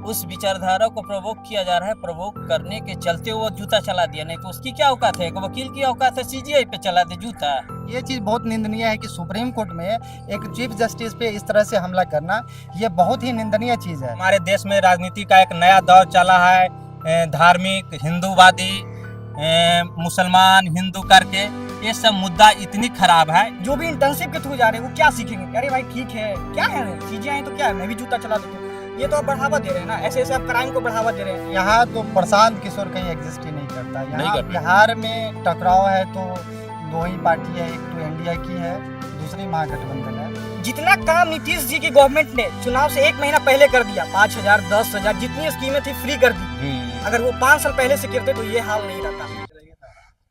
उस विचारधारा को प्रवोक किया जा रहा है। प्रवोक करने के चलते वो जूता चला दिया, नहीं तो उसकी क्या औकात है? वकील की औकात है सीजीआई पे चला दे जूता। ये चीज़ बहुत निंदनीय है कि सुप्रीम कोर्ट में एक चीफ जस्टिस पे इस तरह से हमला करना, ये बहुत ही निंदनीय चीज़ है। हमारे देश में राजनीति का एक नया दौर चला है, धार्मिक हिंदूवादी, मुसलमान हिंदू करके ये सब मुद्दा इतनी खराब है। जो भी इंटर्नशिप के थ्रू जा रहे हैं वो क्या सीखेंगे? अरे भाई ठीक है, क्या है सीजीआई तो क्या है, मैं भी जूता चला देता हूँ। ये तो आप बढ़ावा दे रहे हैं ना, ऐसे ऐसे आप क्राइम को बढ़ावा दे रहे हैं। यहाँ तो प्रशांत किशोर कहीं एग्जिस्ट ही नहीं करता। यहाँ बिहार में टकराव है तो दो ही पार्टी है, एक तो इंडिया की है, दूसरी महागठबंधन है। जितना काम नीतीश जी की गवर्नमेंट ने चुनाव से 1 महीना पहले कर दिया, 5,000 10,000 जितनी स्कीमें थी फ्री कर दी। अगर वो 5 साल पहले से करते तो ये हाल नहीं रहता।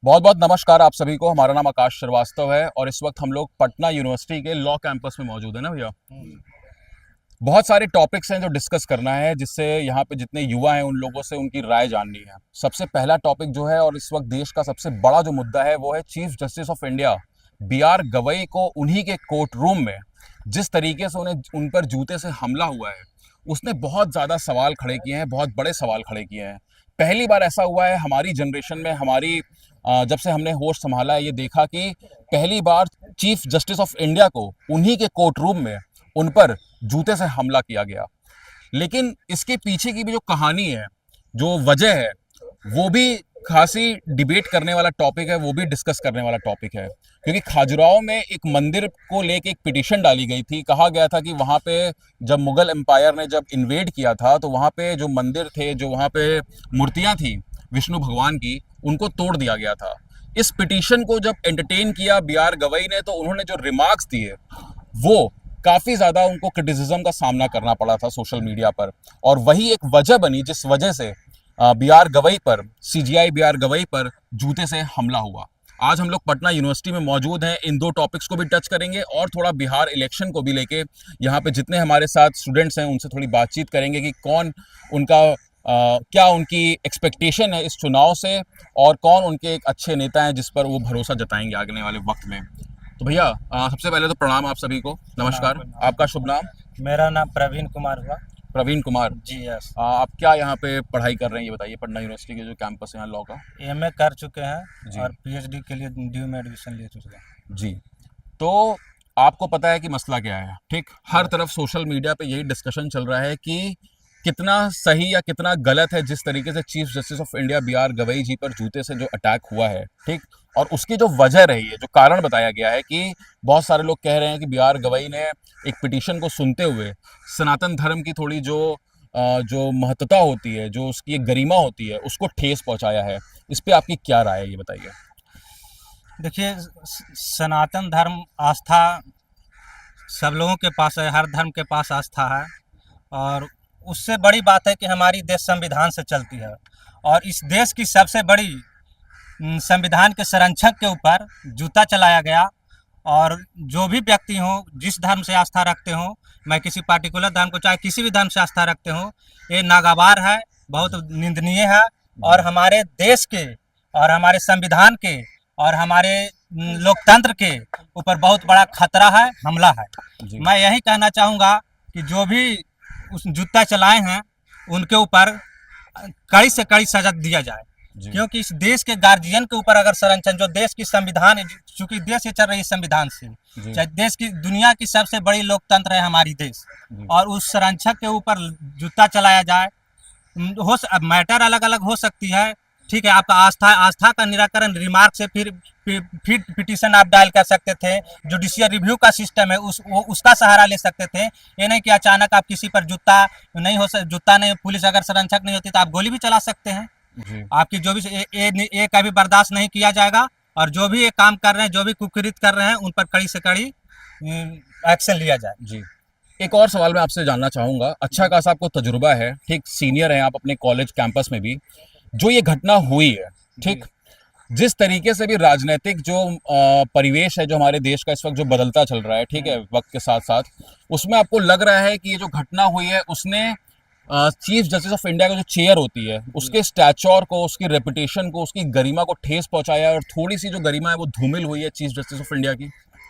बहुत बहुत नमस्कार आप सभी को। हमारा नाम आकाश श्रीवास्तव है और इस वक्त हम लोग पटना यूनिवर्सिटी के लॉ कैंपस में मौजूद है ना भैया। बहुत सारे टॉपिक्स हैं जो डिस्कस करना है, जिससे यहाँ पे जितने युवा हैं उन लोगों से उनकी राय जाननी है। सबसे पहला टॉपिक जो है और इस वक्त देश का सबसे बड़ा जो मुद्दा है वो है chief justice of India BR Gavai को उन्हीं के कोर्ट रूम में जिस तरीके से उन पर जूते से हमला हुआ है, उसने बहुत ज़्यादा सवाल खड़े किए हैं, बहुत बड़े सवाल खड़े किए हैं। पहली बार ऐसा हुआ है हमारी जनरेशन में, जब से हमने होश संभाला है, ये देखा कि पहली बार चीफ जस्टिस ऑफ इंडिया को उन्हीं के कोर्ट रूम में उन पर जूते से हमला किया गया। लेकिन इसके पीछे की भी जो कहानी है, जो वजह है, वो भी खासी डिबेट करने वाला टॉपिक है, वो भी डिस्कस करने वाला टॉपिक है। क्योंकि खाजुराहो में एक मंदिर को लेके एक पिटीशन डाली गई थी। कहा गया था कि वहाँ पे जब मुगल एम्पायर ने जब इन्वेड किया था तो वहाँ पे जो मंदिर थे, जो वहाँ पे मूर्तियाँ थी विष्णु भगवान की, उनको तोड़ दिया गया था। इस पिटीशन को जब एंटरटेन किया BR गवई ने, तो उन्होंने जो रिमार्क्स दिए वो काफ़ी ज़्यादा उनको क्रिटिसिज्म का सामना करना पड़ा था सोशल मीडिया पर। और वही एक वजह बनी जिस वजह से BR गवई पर, CJI BR गवई पर जूते से हमला हुआ। आज हम लोग पटना यूनिवर्सिटी में मौजूद हैं। इन दो टॉपिक्स को भी टच करेंगे और थोड़ा बिहार इलेक्शन को भी लेके यहाँ पे जितने हमारे साथ स्टूडेंट्स हैं उनसे थोड़ी बातचीत करेंगे कि कौन उनका क्या उनकी एक्सपेक्टेशन है इस चुनाव से और कौन उनके एक अच्छे नेता हैं जिस पर वो भरोसा जताएंगे आने वाले वक्त में। तो भैया सबसे पहले तो प्रणाम आप सभी को, नमस्कार। आपका शुभ नाम? मेरा नाम प्रवीण कुमार हुआ। प्रवीण कुमार जी यस। आप क्या यहाँ पे पढ़ाई कर रहे हैं ये बताइए, पटना यूनिवर्सिटी के जो कैंपस है यहाँ लॉ का? MA कर चुके हैं और PhD के लिए ड्यू में एडमिशन ले चुके हैं। जी, तो आपको पता है कि मसला क्या है, ठीक? हर तरफ सोशल मीडिया पे यही डिस्कशन चल रहा है कि कितना सही या कितना गलत है जिस तरीके से chief justice of India BR Gavai ji पर जूते से जो अटैक हुआ है, ठीक? और उसकी जो वजह रही है, जो कारण बताया गया है कि बहुत सारे लोग कह रहे हैं कि BR गवई ने एक पिटीशन को सुनते हुए सनातन धर्म की थोड़ी जो महत्वता होती है, जो उसकी एक गरिमा होती है, उसको ठेस पहुंचाया है। इस पे आपकी क्या राय है ये बताइए। देखिए, सनातन धर्म आस्था सब लोगों के पास है, हर धर्म के पास आस्था है। और उससे बड़ी बात है कि हमारी देश संविधान से चलती है और इस देश की सबसे बड़ी संविधान के संरक्षक के ऊपर जूता चलाया गया। और जो भी व्यक्ति हो, जिस धर्म से आस्था रखते हो, मैं किसी पार्टिकुलर धर्म को, चाहे किसी भी धर्म से आस्था रखते हो, ये नागवार है, बहुत निंदनीय है। और हमारे देश के और हमारे संविधान के और हमारे लोकतंत्र के ऊपर बहुत बड़ा खतरा है, हमला है। मैं यही कहना चाहूँगा कि जो भी उस जूता चलाए हैं उनके ऊपर कड़ी से कड़ी सजा दिया जाए। क्योंकि इस देश के गार्जियन के ऊपर अगर संरक्षण, जो देश की संविधान, चूंकि देश ये चल रही है संविधान से, चाहे देश की, दुनिया की सबसे बड़ी लोकतंत्र है हमारी देश, और उस संरक्षक के ऊपर जूता चलाया जाए, मैटर अलग अलग हो सकती है, ठीक है। आपका आस्था का निराकरण रिमार्क से फिर पिटीशन आप डायल कर सकते थे। जुडिशियल रिव्यू का सिस्टम है, उसका सहारा ले सकते थे। ये नहीं कि अचानक आप किसी पर जूता नहीं, पुलिस अगर संरक्षक नहीं होती तो आप गोली भी चला सकते हैं। आपकी जो भी ये कभी बर्दाश्त नहीं किया जाएगा। और जो भी ये काम कर रहे हैं, जो भी कुकृत कर रहे हैं, उन पर कड़ी से कड़ी एक्शन लिया जाए। जी, एक और सवाल मैं आपसे जानना चाहूँगा। अच्छा खासा आपको तजुर्बा है, ठीक, सीनियर हैं आप अपने कॉलेज कैंपस में भी। जो ये घटना हुई है, ठीक, जिस तरीके से भी राजनीतिक जो परिवेश है जो हमारे देश का इस वक्त जो बदलता चल रहा है, ठीक है, वक्त के साथ साथ, उसमें आपको लग रहा है कि ये जो घटना हुई है उसने चीफ जस्टिस ऑफ इंडिया का जो चेयर होती है उसके स्टैच्योर को, उसकी रेपुटेशन को, उसकी गरिमा को ठेस पहुंचाया है और थोड़ी सी जो गरिमा है वो धूमिल हुई है चीफ जस्टिस ऑफ इंडिया की?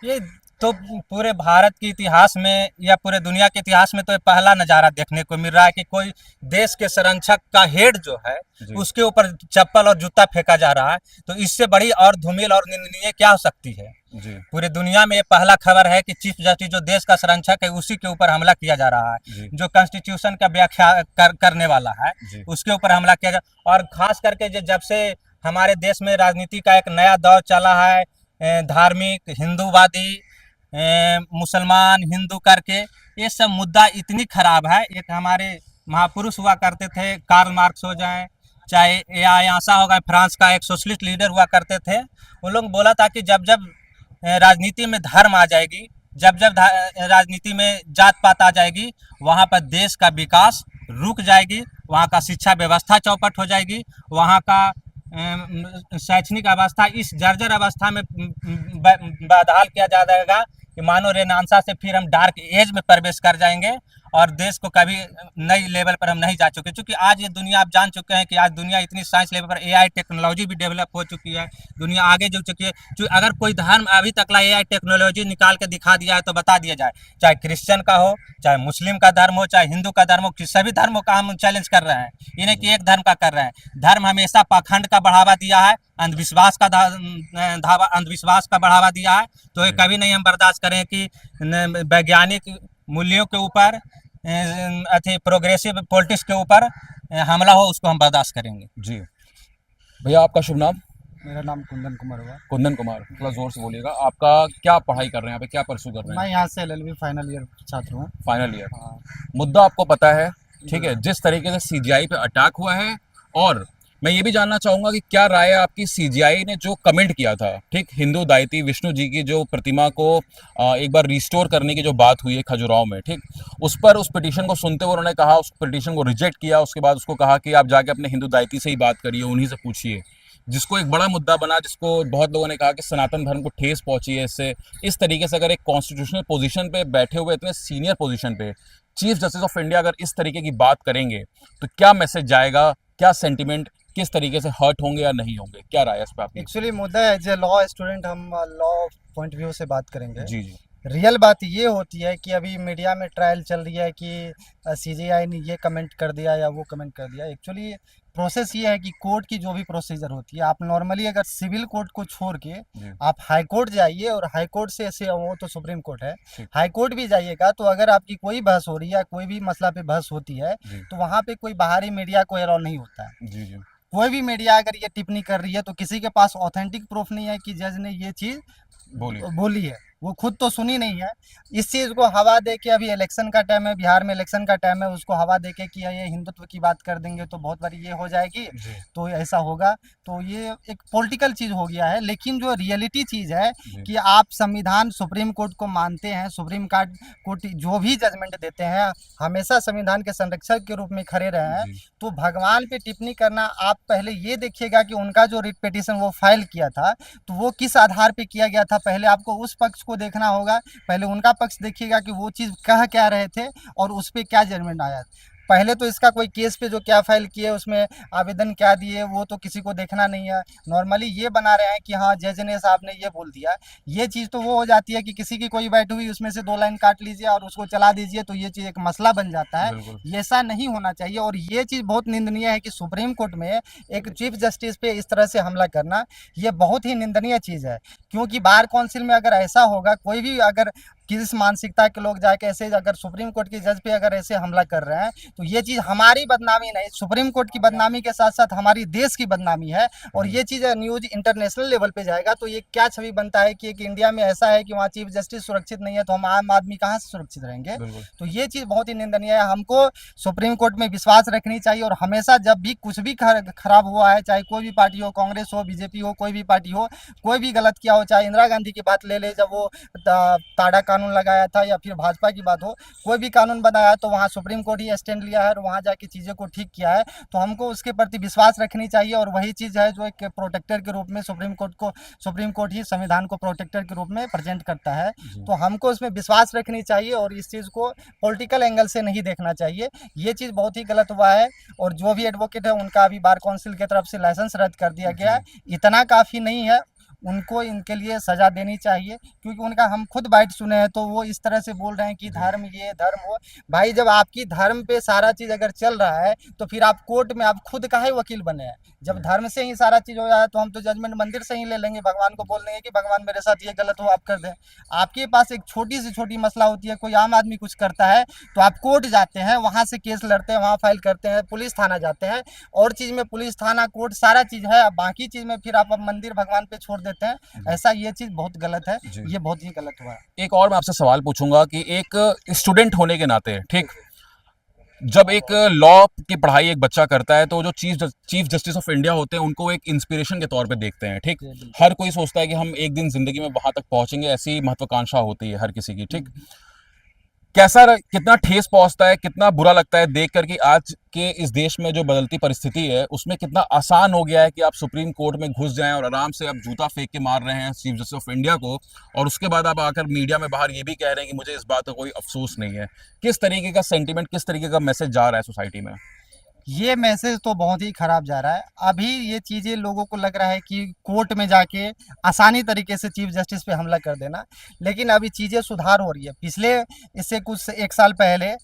ये तो पूरे भारत के इतिहास में या पूरे दुनिया के इतिहास में तो ये पहला नज़ारा देखने को मिल रहा है कि कोई देश के संरक्षक का हेड जो है जी। उसके ऊपर चप्पल और जूता फेंका जा रहा है। तो इससे बड़ी और धूमिल और निंदनीय क्या हो सकती है। जी पूरी दुनिया में ये पहला खबर है कि चीफ जस्टिस जो देश का संरक्षक है उसी के ऊपर हमला किया जा रहा है, जी जो कॉन्स्टिट्यूशन का व्याख्या करने वाला है जी उसके ऊपर हमला किया जा। और खास करके जब से हमारे देश में राजनीति का एक नया दौर चला है, धार्मिक हिंदूवादी, मुसलमान हिंदू करके ये सब मुद्दा इतनी खराब है। एक हमारे महापुरुष हुआ करते थे, कार्ल मार्क्स हो जाए, चाहे यासा होगा, फ्रांस का एक सोशलिस्ट लीडर हुआ करते थे, उन लोग बोला था कि जब जब राजनीति में धर्म आ जाएगी, जब जब राजनीति में जात पात आ जाएगी, वहाँ पर देश का विकास रुक जाएगी, वहाँ का शिक्षा व्यवस्था चौपट हो जाएगी, वहाँ का शैक्षणिक अवस्था इस जर्जर अवस्था में बदहाल किया जा जाएगा कि मानो रेनेसां से फिर हम डार्क एज में प्रवेश कर जाएंगे और देश को कभी नई लेवल पर हम नहीं जा चुके। क्योंकि आज ये दुनिया आप जान चुके हैं कि आज दुनिया इतनी साइंस लेवल पर एआई टेक्नोलॉजी भी डेवलप हो चुकी है, दुनिया आगे जा चुकी है। जो अगर कोई धर्म अभी तक ला एआई टेक्नोलॉजी निकाल के दिखा दिया है तो बता दिया जाए, चाहे क्रिश्चियन का हो, चाहे मुस्लिम का धर्म हो, चाहे हिंदू का धर्म हो, कि सभी धर्मों का हम चैलेंज कर रहे हैं, ये नहीं कि एक धर्म का कर रहे हैं। धर्म हमेशा पाखंड का बढ़ावा दिया है, अंधविश्वास का अंधविश्वास का बढ़ावा दिया है। तो ये कभी नहीं हम बर्दाश्त करें कि वैज्ञानिक मूल्यों के ऊपर प्रोग्रेसिव पॉलिटिक्स के ऊपर हमला हो, उसको हम बर्दाश्त करेंगे। जी भैया, आपका शुभ नाम? मेरा नाम कुंदन कुमार हुआ। कुंदन कुमार, थोड़ा जोर से बोलिएगा। आपका क्या पढ़ाई कर रहे हैं यहाँ पे, क्या परसू कर रहे मैं हैं? यहाँ से एलएलबी फाइनल ईयर छात्र हूँ। Final year. हाँ। मुद्दा आपको पता है, ठीक है, जिस तरीके से सीजीआई पे अटैक हुआ है, और मैं ये भी जानना चाहूंगा कि क्या राय है आपकी सीजीआई ने जो कमेंट किया था, ठीक, हिंदू दायती विष्णु जी की जो प्रतिमा को एक बार रिस्टोर करने की जो बात हुई है खजुराहो में, ठीक, उस पर उस पिटीशन को सुनते हुए उन्होंने कहा, उस पिटीशन को रिजेक्ट किया, उसके बाद उसको कहा कि आप जाके अपने हिंदू दायती से ही बात करिए, उन्हीं से पूछिए, जिसको एक बड़ा मुद्दा बना, जिसको बहुत लोगों ने कहा कि सनातन धर्म को ठेस पहुंची है इससे। इस तरीके से अगर एक कॉन्स्टिट्यूशनल पोजीशन पे बैठे हुए इतने सीनियर पोजीशन पे चीफ जस्टिस ऑफ इंडिया अगर इस तरीके की बात करेंगे तो क्या मैसेज जाएगा, क्या सेंटिमेंट, किस तरीके से हर्ट होंगे या नहीं होंगे, क्या राय है इस पे आपकी? एक्चुअली मुद्दा है, एज ए लॉ स्टूडेंट हम लॉ पॉइंट व्यू से बात करेंगे। जी जी रियल बात ये होती है कि अभी मीडिया में ट्रायल चल रही है कि सीजीआई ने ये कमेंट कर दिया या वो कमेंट कर दिया। एक्चुअली प्रोसेस ये है कि कोर्ट की जो भी प्रोसीजर होती है, आप नॉर्मली अगर सिविल कोर्ट को छोड़ के आप हाई कोर्ट जाइए, और हाई कोर्ट से ऐसे वो तो सुप्रीम कोर्ट है, हाई कोर्ट भी जाइएगा तो अगर आपकी कोई बहस हो रही है, कोई भी मसला पे बहस होती है, तो वहाँ पे कोई बाहरी मीडिया को अलाउ नहीं होता है। जी जी कोई भी मीडिया अगर ये टिप्पणी कर रही है तो किसी के पास ऑथेंटिक प्रूफ नहीं है कि जज ने ये चीज़ बोली है, वो खुद तो सुनी नहीं है। इस चीज़ को हवा दे के, अभी इलेक्शन का टाइम है, बिहार में इलेक्शन का टाइम है, उसको हवा दे के कि ये हिंदुत्व की बात कर देंगे तो बहुत बड़ी ये हो जाएगी, तो ऐसा होगा, तो ये एक पॉलिटिकल चीज़ हो गया है। लेकिन जो रियलिटी चीज़ है कि आप संविधान सुप्रीम कोर्ट को मानते हैं, सुप्रीम कोर्ट जो भी जजमेंट देते हैं हमेशा संविधान के संरक्षक के रूप में खड़े रहे हैं, तो भगवान पे टिप्पणी करना, आप पहले ये देखिएगा कि उनका जो रिट पिटीशन वो फाइल किया था तो वो किस आधार पे किया गया था। पहले आपको उस पक्ष को देखना होगा, पहले उनका पक्ष देखिएगा कि वो चीज़ कह क्या रहे थे और उस पर क्या जजमेंट आया। पहले तो इसका कोई केस पे जो क्या फाइल किए, उसमें आवेदन क्या दिए, वो तो किसी को देखना नहीं है। नॉर्मली ये बना रहे हैं कि हाँ जज ने साहब ने ये बोल दिया। ये चीज़ तो वो हो जाती है कि किसी की कोई बैठी हुई उसमें से 2 लाइन काट लीजिए और उसको चला दीजिए, तो ये चीज़ एक मसला बन जाता है। ये ऐसा नहीं होना चाहिए, और ये चीज़ बहुत निंदनीय है कि सुप्रीम कोर्ट में एक चीफ जस्टिस पे इस तरह से हमला करना, ये बहुत ही निंदनीय चीज़ है। क्योंकि बार काउंसिल में अगर ऐसा होगा, कोई भी अगर किस मानसिकता के लोग जाके ऐसे अगर सुप्रीम कोर्ट के जज पे अगर ऐसे हमला कर रहे हैं, तो ये चीज़ हमारी बदनामी नहीं, सुप्रीम कोर्ट की बदनामी के साथ साथ हमारी देश की बदनामी है। और ये चीज़ न्यूज इंटरनेशनल लेवल पे जाएगा तो ये क्या छवि बनता है कि इंडिया में ऐसा है कि वहाँ चीफ जस्टिस सुरक्षित नहीं है, तो हम आम आदमी कहाँ से सुरक्षित रहेंगे। तो ये चीज़ बहुत ही निंदनीय है। हमको सुप्रीम कोर्ट में विश्वास रखनी चाहिए, और हमेशा जब भी कुछ भी खराब हुआ है, चाहे कोई भी पार्टी हो, कांग्रेस हो, बीजेपी हो, कोई भी पार्टी हो, कोई भी गलत किया हो, चाहे इंदिरा गांधी की बात ले ले, जब वो ताड़ा कानून लगाया था, या फिर भाजपा की बात हो, कोई भी कानून बनाया तो वहाँ सुप्रीम कोर्ट ही स्टैंड लिया है और वहाँ जाके चीज़ें को ठीक किया है। तो हमको उसके प्रति विश्वास रखनी चाहिए, और वही चीज़ है जो एक प्रोटेक्टर के रूप में सुप्रीम कोर्ट ही संविधान को प्रोटेक्टर के रूप में प्रेजेंट करता है। तो हमको उसमें विश्वास रखनी चाहिए, और इस चीज़ को पॉलिटिकल एंगल से नहीं देखना चाहिए। ये चीज़ बहुत ही गलत हुआ है, और जो भी एडवोकेट है उनका अभी बार काउंसिल की तरफ से लाइसेंस रद्द कर दिया गया है। इतना काफ़ी नहीं है, उनको इनके लिए सजा देनी चाहिए, क्योंकि उनका हम खुद बाइट सुने हैं तो वो इस तरह से बोल रहे हैं कि धर्म ये धर्म वो। भाई जब आपकी धर्म पे सारा चीज़ अगर चल रहा है तो फिर आप कोर्ट में आप खुद काहे वकील बने हैं? जब धर्म से ही सारा चीज़ हो रहा है तो हम तो जजमेंट मंदिर से ही ले लेंगे, भगवान को बोल देंगे कि भगवान मेरे साथ ये गलत हो आप कर दें। आपके पास एक छोटी से छोटी मसला होती है, कोई आम आदमी कुछ करता है तो आप कोर्ट जाते हैं, वहाँ से केस लड़ते हैं, वहाँ फाइल करते हैं, पुलिस थाना जाते हैं, और चीज़ में पुलिस थाना कोर्ट सारा चीज़ है, बाकी चीज़ में फिर आप मंदिर भगवान पे छोड़ देते हैं। ऐसा ये चीज़ बहुत गलत है, जी। ये बहुत ही गलत हुआ है। एक और मैं आपसे सवाल पूछूंगा कि एक स्टूडेंट होने के नाते, ठीक, जब एक लॉ की पढ़ाई एक बच्चा करता है तो जो चीफ जस्टिस ऑफ इंडिया होते हैं उनको एक इंस्पिरेशन के तौर पे देखते हैं, ठीक। हर कोई सोचता है कि हम एक दिन जिंदगी में वहां तक पहुंचेंगे, ऐसी महत्वाकांक्षा होती है हर किसी की, ठीक। कितना ठेस पहुंचता है, कितना बुरा लगता है देख कर कि आज के इस देश में जो बदलती परिस्थिति है उसमें कितना आसान हो गया है कि आप सुप्रीम कोर्ट में घुस जाएं और आराम से आप जूता फेंक के मार रहे हैं चीफ जस्टिस ऑफ इंडिया को, और उसके बाद आप आकर मीडिया में बाहर ये भी कह रहे हैं कि मुझे इस बात का कोई अफसोस नहीं है। किस तरीके का सेंटीमेंट, किस तरीके का मैसेज जा रहा है सोसाइटी में? ये मैसेज तो बहुत ही खराब जा रहा है। अभी ये चीज़ें लोगों को लग रहा है कि कोर्ट में जाके आसानी तरीके से चीफ जस्टिस पे हमला कर देना, लेकिन अभी चीज़ें सुधार हो रही है। पिछले इससे कुछ 1 साल पहले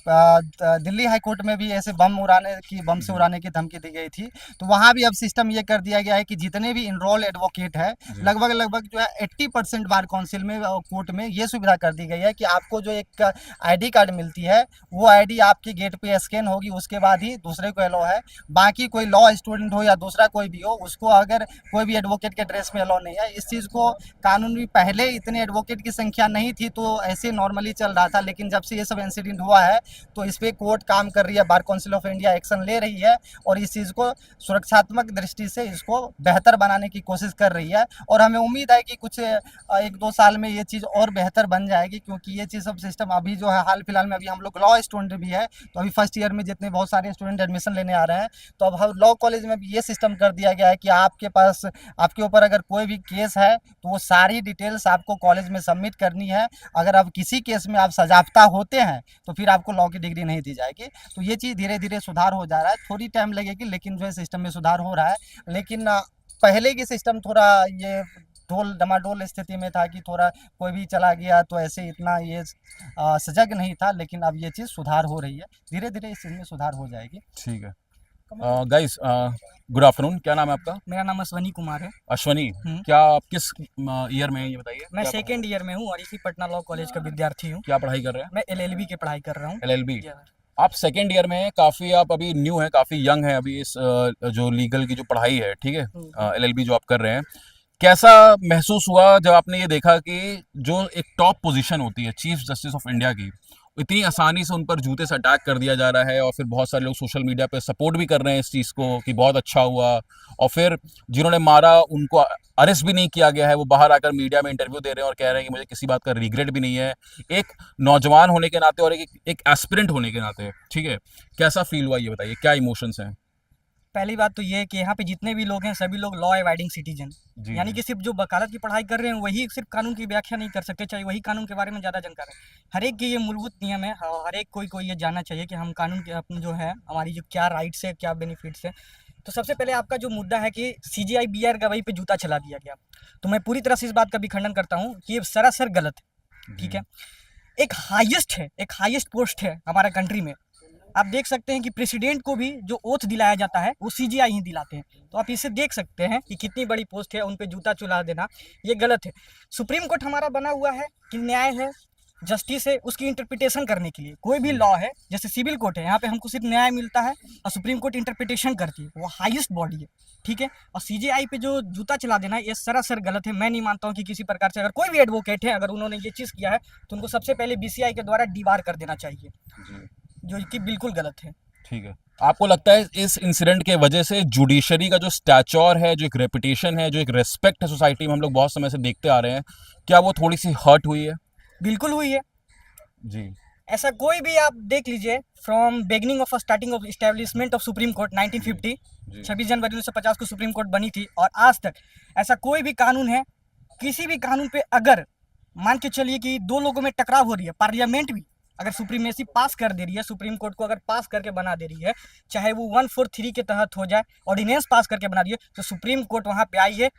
दिल्ली हाई कोर्ट में भी ऐसे बम से उड़ाने की धमकी दी गई थी, तो वहाँ भी अब सिस्टम ये कर दिया गया है कि जितने भी इनरोल एडवोकेट है, लगभग जो है 80% बार काउंसिल में कोर्ट में ये सुविधा कर दी गई है कि आपको जो एक आईडी कार्ड मिलती है वो आईडी आपके गेट पे स्कैन होगी, उसके बाद ही दूसरे को अलाउ है। बाकी कोई लॉ स्टूडेंट हो या दूसरा कोई भी हो, उसको अगर कोई भी एडवोकेट के ड्रेस में अलाउ नहीं है। इस चीज़ को कानून में पहले इतने एडवोकेट की संख्या नहीं थी तो ऐसे नॉर्मली चल रहा था, लेकिन जब से ये सब इंसिडेंट हुआ है तो इस पे कोर्ट काम कर रही है, bar council of India action ले रही है और इस चीज़ को सुरक्षात्मक दृष्टि से इसको बेहतर बनाने की कोशिश कर रही है। और हमें उम्मीद है कि कुछ 1-2 साल में ये चीज़ और बेहतर बन जाएगी, क्योंकि ये चीज़ सब सिस्टम अभी जो है हाल फिलहाल में, अभी हम लोग लॉ स्टूडेंट भी है तो अभी फर्स्ट ईयर में जितने बहुत सारे स्टूडेंट एडमिशन लेने आ रहे हैं, तो अब हम लॉ कॉलेज में भी ये सिस्टम कर दिया गया है कि आपके पास आपके ऊपर अगर कोई भी केस है तो वो सारी डिटेल्स आपको कॉलेज में सबमिट करनी है। अगर आप किसी केस में आप सजाफता होते हैं तो फिर आपको लॉ की डिग्री नहीं दी जाएगी। तो ये चीज़ धीरे धीरे सुधार हो जा रहा है, थोड़ी टाइम लगेगी लेकिन जो है सिस्टम में सुधार हो रहा है। लेकिन पहले की सिस्टम थोड़ा ये ढोल डमाडोल स्थिति में था कि थोड़ा कोई भी चला गया तो ऐसे इतना ये सजग नहीं था, लेकिन अब ये चीज़ सुधार हो रही है, धीरे धीरे इस चीज़ में सुधार हो जाएगी। ठीक है। गाइस, गुड आफ्टरनून, क्या नाम है आपका? मेरा नाम अश्वनी कुमार है। अश्वनी, क्या आप किस ईयर में हैं ये बताइए? मैं क्या सेकेंड ईयर में हूँ और इसी पटना लॉ कॉलेज का विद्यार्थी हूँ। क्या पढ़ाई कर रहे हैं? मैं एलएलबी की पढ़ाई कर रहा हूँ। एलएलबी। आप सेकेंड ईयर में हैं, काफ़ी आप अभी न्यू हैं, काफ़ी यंग हैं अभी इस जो लीगल की जो पढ़ाई है, ठीक है, एलएलबी जो आप कर रहे हैं। कैसा महसूस हुआ जब आपने ये देखा कि जो एक टॉप पोजीशन होती है चीफ जस्टिस ऑफ इंडिया की, इतनी आसानी से उन पर जूते से अटैक कर दिया जा रहा है, और फिर बहुत सारे लोग सोशल मीडिया पे सपोर्ट भी कर रहे हैं इस चीज़ को कि बहुत अच्छा हुआ, और फिर जिन्होंने मारा उनको अरेस्ट भी नहीं किया गया है, वो बाहर आकर मीडिया में इंटरव्यू दे रहे हैं और कह रहे हैं कि मुझे किसी बात का रिग्रेट भी नहीं है, एक नौजवान होने के नाते और एक एस्पिरेंट होने के नाते, ठीक है। कैसा फील हुआ ये बताइए, क्या इमोशंस हैं? पहली बात तो ये है कि यहाँ पे जितने भी लोग हैं सभी लोग लॉ अबाइडिंग सिटीजन, यानी कि सिर्फ जो वकालत की पढ़ाई कर रहे हैं वही सिर्फ कानून की व्याख्या नहीं कर सकते, चाहे वही कानून के बारे में ज़्यादा जानकार है। हर एक के ये मूलभूत नियम है, हर एक को ये जानना चाहिए कि हम कानून के अपने जो है हमारी जो क्या राइट्स है, क्या बेनिफिट्स है। तो सबसे पहले आपका जो मुद्दा है कि CJI BR गवाही पे जूता चला दिया गया, तो मैं पूरी तरह से इस बात का भी खंडन करता हूँ कि ये सरासर गलत है, ठीक है। एक हाईएस्ट पोस्ट है हमारा कंट्री में। आप देख सकते हैं कि प्रेसिडेंट को भी जो ओथ दिलाया जाता है वो CJI ही दिलाते हैं, तो आप इसे देख सकते हैं कि कितनी बड़ी पोस्ट है, उन पे जूता चला देना ये गलत है। सुप्रीम कोर्ट हमारा बना हुआ है कि न्याय है, जस्टिस है, उसकी इंटरप्रिटेशन करने के लिए। कोई भी लॉ है, जैसे सिविल कोर्ट है, यहाँ पे हमको सिर्फ न्याय मिलता है और सुप्रीम कोर्ट इंटरप्रिटेशन करती है, वो हाईएस्ट बॉडी है, ठीक है। और CJI पे जो जूता चला देना ये सरासर गलत है। मैं नहीं मानता हूँ कि किसी प्रकार से अगर कोई भी एडवोकेट है अगर उन्होंने ये चीज़ किया है तो उनको सबसे पहले BCI के द्वारा डीबार कर देना चाहिए, जो कि बिल्कुल गलत है। ठीक है। आपको लगता है इस इंसिडेंट के वजह से जुडिशरी का जो स्टैचर है, जो एक रेपुटेशन है, जो एक रेस्पेक्ट है सोसाइटी में, हम लोग बहुत समय से देखते आ रहे हैं, क्या वो थोड़ी सी हर्ट हुई है? बिल्कुल हुई है जी। ऐसा कोई भी आप देख लीजिए, from beginning of starting of establishment of supreme court 1950, 26 जनवरी 1950 को सुप्रीम कोर्ट बनी थी, और आज तक ऐसा कोई भी कानून है, किसी भी कानून पे अगर मान के चलिए कि दो लोगों में टकराव हो रही है, पार्लियामेंट भी अगर सुप्रीमेसी पास कर दे रही है, सुप्रीम कोर्ट को अगर पास करके बना दे रही है, चाहे वो 143 के तहत हो जाए, ऑर्डिनेंस पास करके बना रही है, तो सुप्रीम कोर्ट वहाँ पे आई है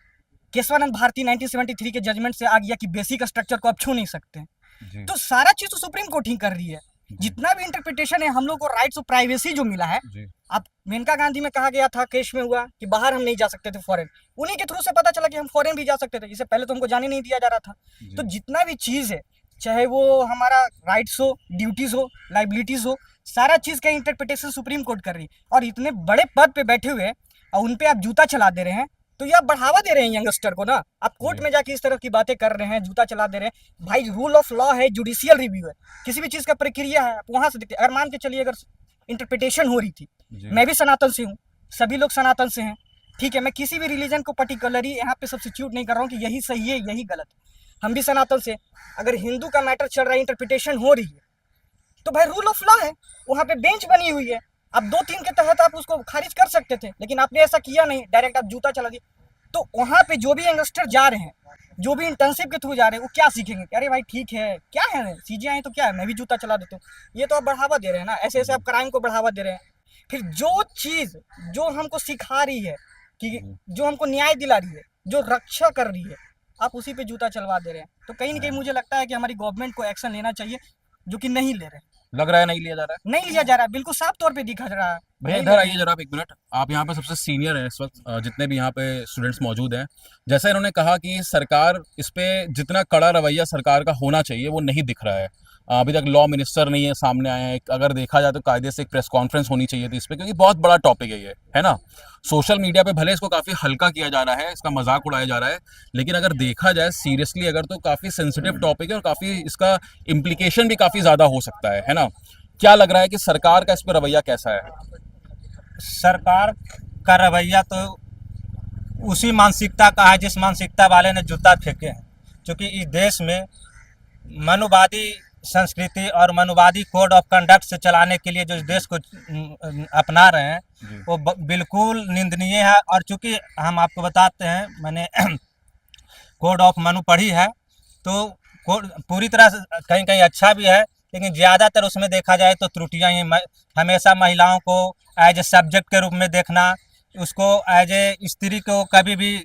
केशवानंद भारती 1973 के जजमेंट से आ गया कि बेसिक स्ट्रक्चर को आप छू नहीं सकते। जी तो सारा चीज तो सुप्रीम कोर्ट ही कर रही है। जितना भी इंटरप्रिटेशन है, हम लोग को राइट्स ऑफ प्राइवेसी जो मिला है, जी अब मेनका गांधी में कहा गया था, केस में हुआ कि बाहर हम नहीं जा सकते थे फॉरेन, उन्हीं के थ्रू से पता चला कि हम फॉरेन भी जा सकते थे। इससे पहले तो हमको जाने नहीं दिया जा रहा था। जी तो जितना भी चीज है, चाहे वो हमारा राइट्स हो, ड्यूटीज हो, लाइबिलिटीज हो, सारा चीज का इंटरप्रिटेशन सुप्रीम कोर्ट कर रही है। और इतने बड़े पद पे बैठे हुए और उन पे आप जूता चला दे रहे हैं, तो ये आप बढ़ावा दे रहे हैं यंगस्टर को ना। आप कोर्ट में जाके इस तरह की बातें कर रहे हैं, जूता चला दे रहे हैं। भाई रूल ऑफ लॉ है, जुडिशियल रिव्यू है, किसी भी चीज का प्रक्रिया है, आप वहां से देखते। अगर मान के चलिए अगर इंटरप्रिटेशन हो रही थी, जी मैं भी सनातन से हूँ, सभी लोग सनातन से हैं, ठीक है, मैं किसी भी रिलीजन को पर्टिकुलरली यहाँ पे सब्स्टिट्यूट नहीं कर रहा हूँ कि यही सही है यही गलत है, हम भी सनातन से। अगर हिंदू का मैटर चल रहा है, इंटरप्रिटेशन हो रही है, तो भाई रूल ऑफ लॉ है, वहाँ पे बेंच बनी हुई है, आप 2-3 के तहत आप उसको खारिज कर सकते थे, लेकिन आपने ऐसा किया नहीं, डायरेक्ट आप जूता चला दिए। तो वहाँ पे जो भी यंगस्टर जा रहे हैं, जो भी इंटर्नशिप के थ्रू जा रहे हैं, वो क्या सीखेंगे? अरे भाई ठीक है, क्या है सीजीआई तो क्या है, मैं भी जूता चला देता हूँ। ये तो आप बढ़ावा दे रहे हैं ना, ऐसे ऐसे आप क्राइम को बढ़ावा दे रहे हैं। फिर जो चीज जो हमको सिखा रही है, कि जो हमको न्याय दिला रही है, जो रक्षा कर रही है, आप उसी पे जूता चलवा दे रहे हैं। तो कहीं ना कहीं मुझे लगता है कि हमारी गवर्नमेंट को एक्शन लेना चाहिए, जो कि नहीं ले रहे हैं। लग रहा है नहीं लिया जा रहा है। नहीं लिया जा रहा है, बिल्कुल साफ तौर पे दिखा जा रहा है। भैया नहीं इधर लिया आइए जरा आप एक मिनट। आप यहाँ पे सबसे सीनियर हैं इस वक्त, जितने भी यहाँ पे स्टूडेंट्स मौजूद हैं। जैसा इन्होंने कहा कि सरकार इस पे जितना कड़ा रवैया सरकार का होना चाहिए वो नहीं दिख रहा है। अभी तक लॉ मिनिस्टर नहीं है सामने आए हैं। अगर देखा जाए तो कायदे से एक प्रेस कॉन्फ्रेंस होनी चाहिए थी इस पे, क्योंकि बहुत बड़ा टॉपिक है ये, है ना। सोशल मीडिया पे भले इसको काफ़ी हल्का किया जा रहा है, इसका मजाक उड़ाया जा रहा है, लेकिन अगर देखा जाए सीरियसली अगर, तो काफ़ी सेंसिटिव टॉपिक है और काफ़ी इसका इम्प्लीकेशन भी काफ़ी ज़्यादा हो सकता है ना। क्या लग रहा है कि सरकार का इस पर रवैया कैसा है? सरकार का रवैया तो उसी मानसिकता का है जिस मानसिकता वाले ने जूता फेंके हैं। क्योंकि इस देश में मनुवादी संस्कृति और मनुवादी कोड ऑफ कंडक्ट से चलाने के लिए जो इस देश को अपना रहे हैं, वो बिल्कुल निंदनीय है। और चूंकि हम आपको बताते हैं, मैंने कोड ऑफ मनु पढ़ी है, तो कोड पूरी तरह से कहीं कहीं अच्छा भी है, लेकिन ज़्यादातर उसमें देखा जाए तो त्रुटियाँ ही। हमेशा महिलाओं को एज ए सब्जेक्ट के रूप में देखना, उसको एज ए स्त्री को कभी भी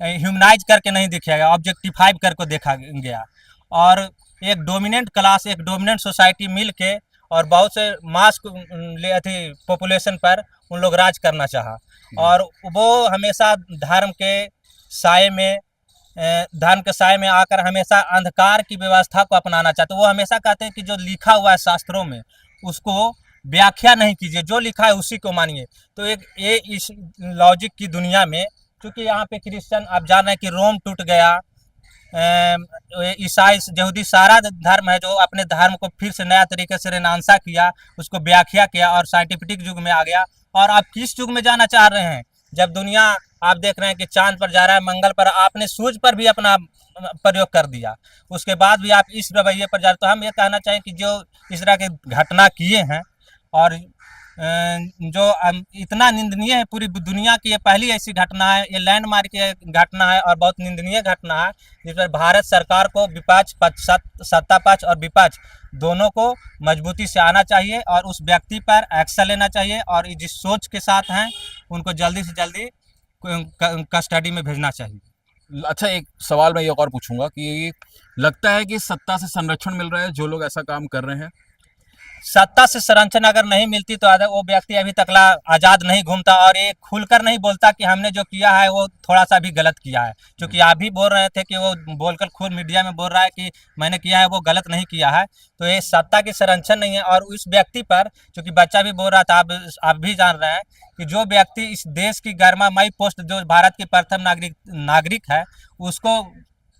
ह्यूमनाइज करके नहीं देखा गया, ऑब्जेक्टिफाइव करके देखा गया। और एक डोमिनेंट क्लास, एक डोमिनेंट सोसाइटी मिल के और बहुत से मास थी पॉपुलेशन पर उन लोग राज करना चाहा, और वो हमेशा धर्म के साए में आकर हमेशा अंधकार की व्यवस्था को अपनाना चाहते। वो हमेशा कहते हैं कि जो लिखा हुआ है शास्त्रों में उसको व्याख्या नहीं कीजिए, जो लिखा है उसी को मानिए। तो एक ये इस लॉजिक की दुनिया में, क्योंकि यहाँ पे क्रिश्चियन, आप जान रहे हैं कि रोम टूट गया, ईसाई यहूदी सारा धर्म है जो अपने धर्म को फिर से नया तरीके से रेनांसा किया, उसको व्याख्या किया और साइंटिफिक युग में आ गया। और आप किस युग में जाना चाह रहे हैं? जब दुनिया आप देख रहे हैं कि चांद पर जा रहा है, मंगल पर, आपने सूरज पर भी अपना प्रयोग कर दिया, उसके बाद भी आप इस रवैये पर जा रहे। तो हम ये कहना चाहें कि जो इस तरह के घटना किए हैं और जो इतना निंदनीय है, पूरी दुनिया की ये पहली ऐसी घटना है, ये लैंडमार्क की घटना है और बहुत निंदनीय घटना है, जिस पर भारत सरकार को विपक्ष, सत्ता पक्ष और विपक्ष दोनों को मजबूती से आना चाहिए और उस व्यक्ति पर एक्शन लेना चाहिए, और जिस सोच के साथ हैं उनको जल्दी से जल्दी कस्टडी में भेजना चाहिए। अच्छा, एक सवाल मैं ये और पूछूंगा कि लगता है कि सत्ता से संरक्षण मिल रहा है जो लोग ऐसा काम कर रहे हैं? सत्ता से संरक्षण अगर नहीं मिलती तो वो व्यक्ति अभी तक आज़ाद नहीं घूमता और ये खुलकर नहीं बोलता कि हमने जो किया है वो थोड़ा सा भी गलत किया है। क्योंकि आप भी बोल रहे थे कि वो बोलकर खुद मीडिया में बोल रहा है कि मैंने किया है वो गलत नहीं किया है। तो ये सत्ता की संरक्षण नहीं है। और उस व्यक्ति पर, क्योंकि बच्चा भी बोल रहा था, आप भी जान रहे हैं कि जो व्यक्ति इस देश की गरिमामयी पोस्ट, जो भारत की प्रथम नागरिक है, उसको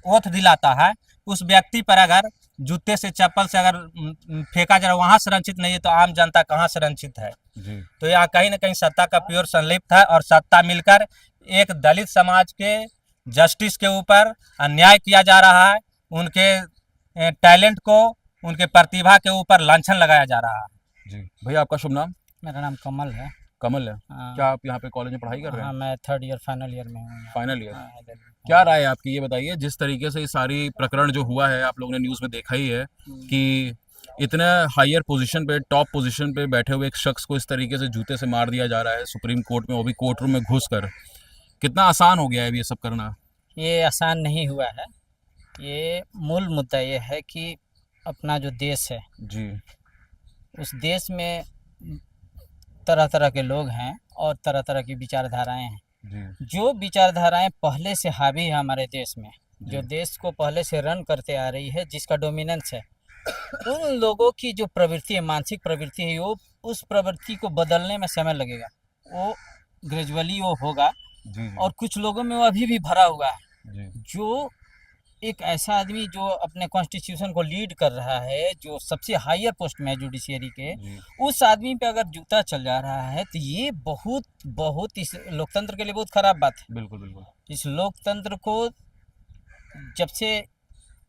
ओथ दिलाता है, उस व्यक्ति पर अगर जूते से, चप्पल से अगर फेंका जा रहा, वहाँ संरक्षित नहीं है, तो आम जनता कहाँ संरक्षित है? जी। तो यहाँ कहीं ना कहीं सत्ता का प्योर संलिप्त है, और सत्ता मिलकर एक दलित समाज के जस्टिस के ऊपर अन्याय किया जा रहा है, उनके टैलेंट को, उनके प्रतिभा के ऊपर लांछन लगाया जा रहा है। जी भैया, आपका शुभ नाम? मेरा नाम कमल है। कमल है। क्या आप यहाँ पे कॉलेज में पढ़ाई कर रहे हैं? हाँ, मैं 3rd ईयर फाइनल ईयर में हूँ। Final year. क्या राय है आपकी, ये बताइए। जिस तरीके से ये सारी प्रकरण जो हुआ है, आप लोगों ने न्यूज़ में देखा ही है कि इतने हायर पोजीशन पे, टॉप पोजीशन पे बैठे हुए एक शख्स को इस तरीके से जूते से मार दिया जा रहा है सुप्रीम कोर्ट में, वो भी कोर्ट रूम में घुसकर। कितना आसान हो गया है अभी ये सब करना? ये आसान नहीं हुआ है। ये मूल मुद्दा ये है कि अपना जो देश है, जी उस देश में तरह तरह के लोग हैं और तरह तरह की विचारधाराएं हैं। जी जो विचारधाराएं पहले से हावी है हमारे देश में, जो जी देश को पहले से रन करते आ रही है, जिसका डोमिनेंस है, उन लोगों की जो प्रवृत्ति है, मानसिक प्रवृत्ति है, वो उस प्रवृत्ति को बदलने में समय लगेगा। वो ग्रेजुअली वो होगा। जी जी और कुछ लोगों में वो अभी भी भरा हुआ है। जी जो एक ऐसा आदमी जो अपने कॉन्स्टिट्यूशन को लीड कर रहा है, जो सबसे हायर पोस्ट में है जुडिशियरी के, जी उस आदमी पे अगर जूता चल जा रहा है तो ये बहुत बहुत इस लोकतंत्र के लिए बहुत खराब बात है। बिल्कुल बिल्कुल। इस लोकतंत्र को जब से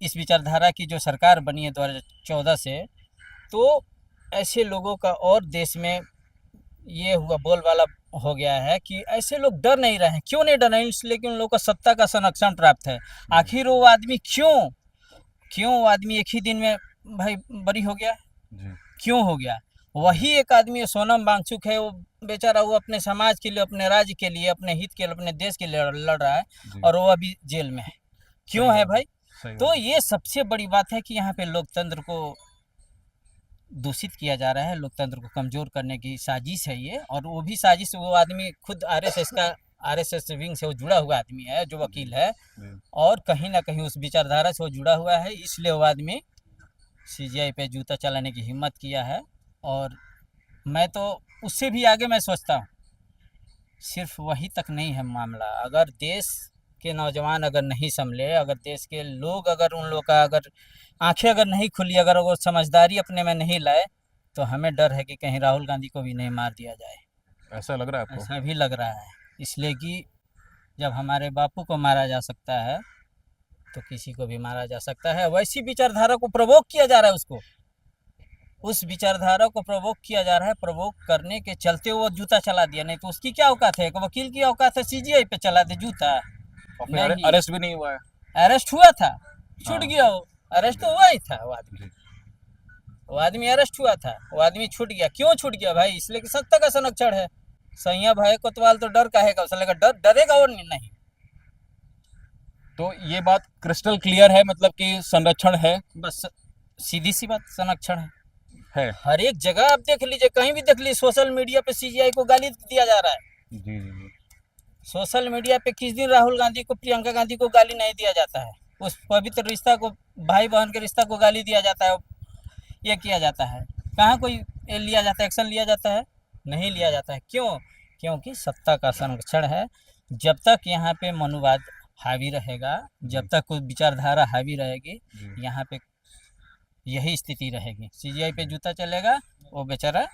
इस विचारधारा की जो सरकार बनी है 2014 से, तो ऐसे लोगों का और देश में ये हुआ बोलबाला हो गया है कि ऐसे लोग डर नहीं रहे हैं। क्यों नहीं डर रहे हैं? इसलिए कि उन लोगों को सत्ता का संरक्षण प्राप्त है। आखिर वो आदमी क्यों वो आदमी एक ही दिन में भाई बरी हो गया? जी क्यों हो गया? वही एक आदमी सोनम वांगचुक है, वो बेचारा वो अपने समाज के लिए, अपने राज्य के लिए, अपने हित के लिए, अपने देश के लिए लड़ रहा है जी और वो अभी जेल में है। क्यों सही है बात भाई? सही तो बात। ये सबसे बड़ी बात है कि यहाँ पे लोकतंत्र को दूषित किया जा रहा है, लोकतंत्र को कमज़ोर करने की साजिश है ये। और वो भी साजिश, वो आदमी खुद आरएसएस विंग से वो जुड़ा हुआ आदमी है, जो वकील है, जी और कहीं ना कहीं उस विचारधारा से वो जुड़ा हुआ है, इसलिए वो आदमी सीजीआई पे जूता चलाने की हिम्मत किया है। और मैं तो उससे भी आगे मैं सोचता हूँ, सिर्फ वही तक नहीं है मामला। अगर देश के नौजवान अगर नहीं संभले, अगर देश के लोग, अगर उन लोग का अगर आंखें अगर नहीं खुली, अगर वो समझदारी अपने में नहीं लाए, तो हमें डर है कि कहीं राहुल गांधी को भी नहीं मार दिया जाए। ऐसा लग रहा है आपको? ऐसा भी लग रहा है, इसलिए कि जब हमारे बापू को मारा जा सकता है तो किसी को भी मारा जा सकता है। वैसी विचारधारा को प्रवोक किया जा रहा है, उसको, उस विचारधारा को प्रवोक किया जा रहा है। प्रवोक करने के चलते वो जूता चला दिया, नहीं तो उसकी क्या औकात है? एक वकील की औकात है सीजीआई पे चला दे जूता? और फिर नहीं। अरेस्ट भी नहीं हुआ है? अरेस्ट हुआ था, छूट हाँ। गया वो। अरेस्ट तो हुआ ही था, जी वो आदमी अरेस्ट हुआ था, वो आदमी छूट गया। क्यों छूट गया भाई? इसलिए कि सत्ता का संरक्षण है। सैया भाई कोतवाल तो डर काहेगा? उसे लगा डर, डरेगा और नहीं। तो ये बात क्रिस्टल क्लियर है, मतलब कि संरक्षण है। बस सीधी सी बात, संरक्षण है। है हर एक जगह आप देख लीजिए, कहीं भी देख लीजिए, सोशल मीडिया पे सीजीआई को गाली दिया जा रहा है। जी जी जी सोशल मीडिया पे किस दिन राहुल गांधी को, प्रियंका गांधी को गाली नहीं दिया जाता है? उस पवित्र रिश्ता को, भाई बहन के रिश्ता को गाली दिया जाता है, ये किया जाता है। कहाँ कोई लिया जाता है, एक्शन लिया जाता है? नहीं लिया जाता है। क्यों? क्योंकि सत्ता का संरक्षण है। जब तक यहाँ पे मनुवाद हावी रहेगा, जब तक कोई विचारधारा हावी रहेगी, जी यहाँ पे यही स्थिति रहेगी। सीजीआई पे जूता चलेगा, वो बेचारा